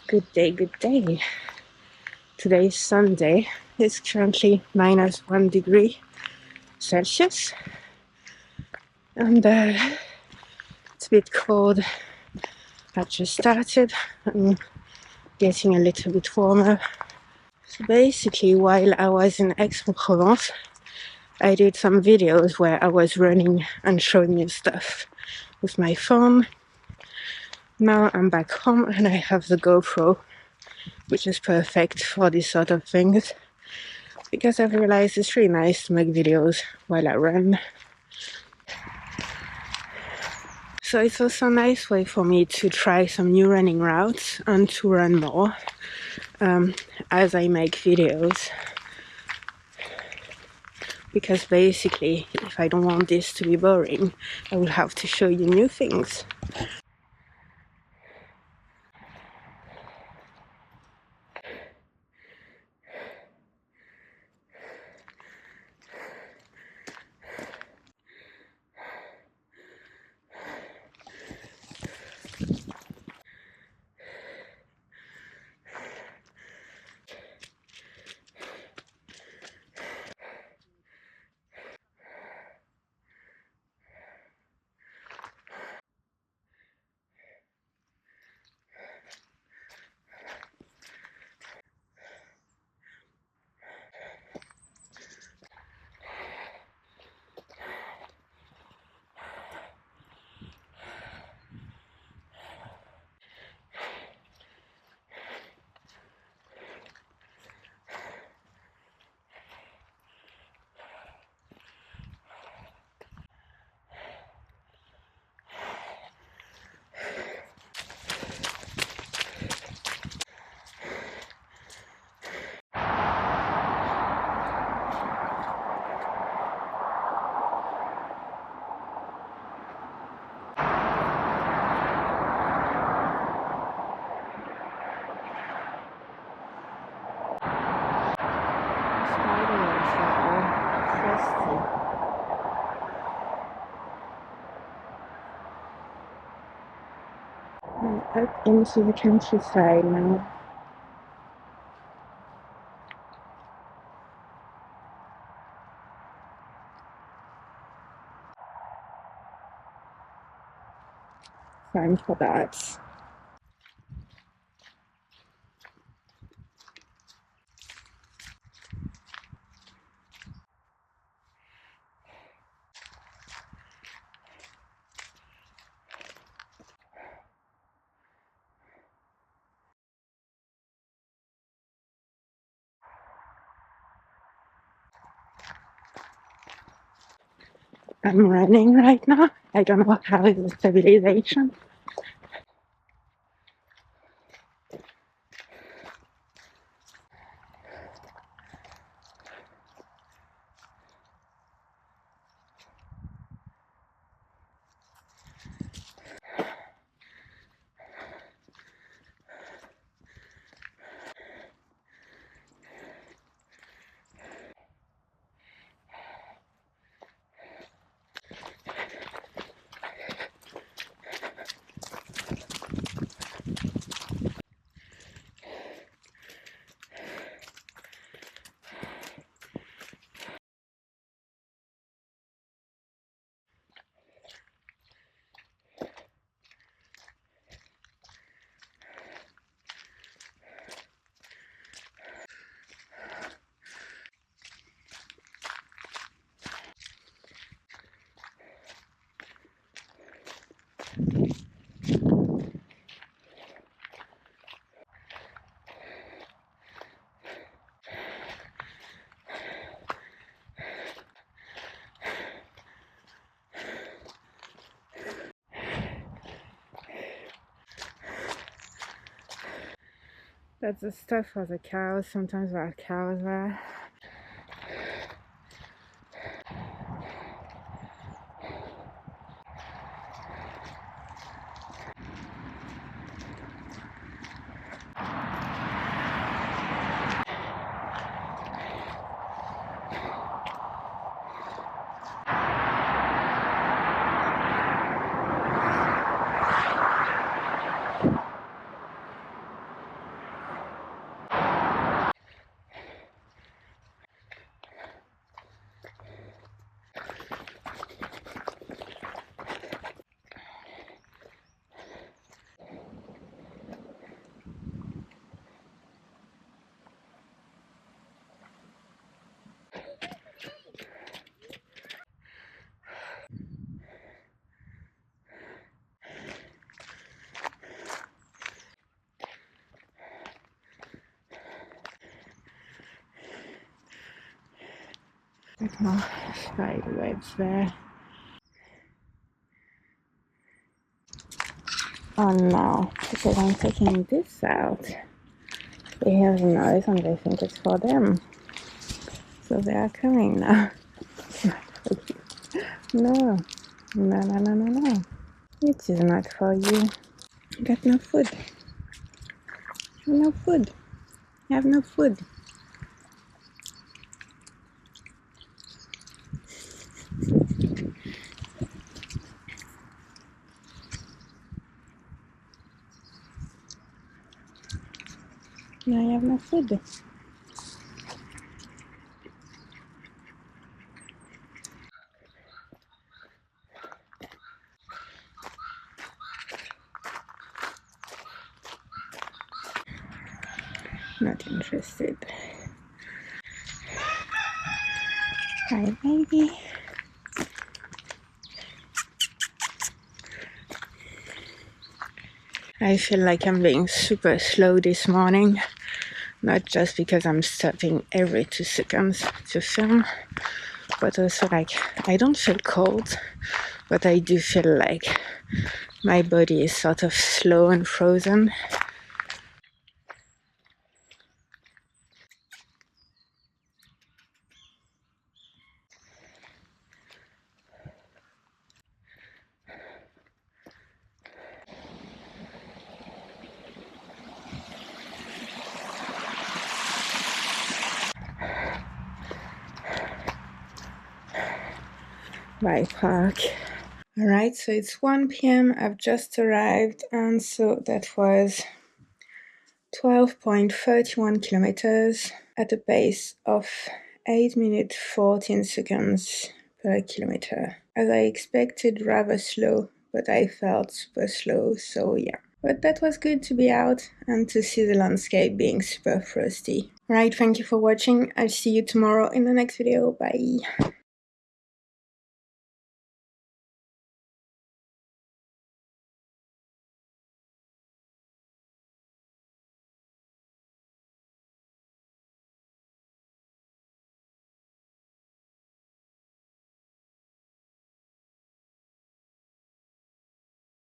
Good day, good day. Today is Sunday. It's currently -1 degree Celsius, and it's a bit cold. I just started. I'm getting a little bit warmer. So basically, while I was in Aix-en-Provence, I did some videos where I was running and showing you stuff with my phone. Now I'm back home and I have the GoPro, which is perfect for this sort of things, because I've realized it's really nice to make videos while I run. So it's also a nice way for me to try some new running routes and to run more as I make videos. Because basically, if I don't want this to be boring, I will have to show you new things. Frosty. I'm up into the countryside now. Time for that. I'm running right now. I don't know how is the stabilization. That's the stuff for the cows. Sometimes there are cows there. Bit more spider webs there. Oh no, because I'm taking this out. They hear the noise and they think it's for them. So they are coming now. No, no, no, no, no, no. It is not for you. You got no food. No food. You have no food. No, you have no food. Not interested. Hi, baby. I feel like I'm being super slow this morning. Not just because I'm stopping every 2 seconds to film, but also like I don't feel cold, but I do feel like my body is sort of slow and frozen. Bye, park. Alright, so it's 1 p.m. I've just arrived, and so that was 12.31 kilometers at a pace of 8 minutes 14 seconds per kilometer. As I expected, rather slow, but I felt super slow, so yeah. But that was good to be out and to see the landscape being super frosty. Right, thank you for watching. I'll see you tomorrow in the next video. Bye!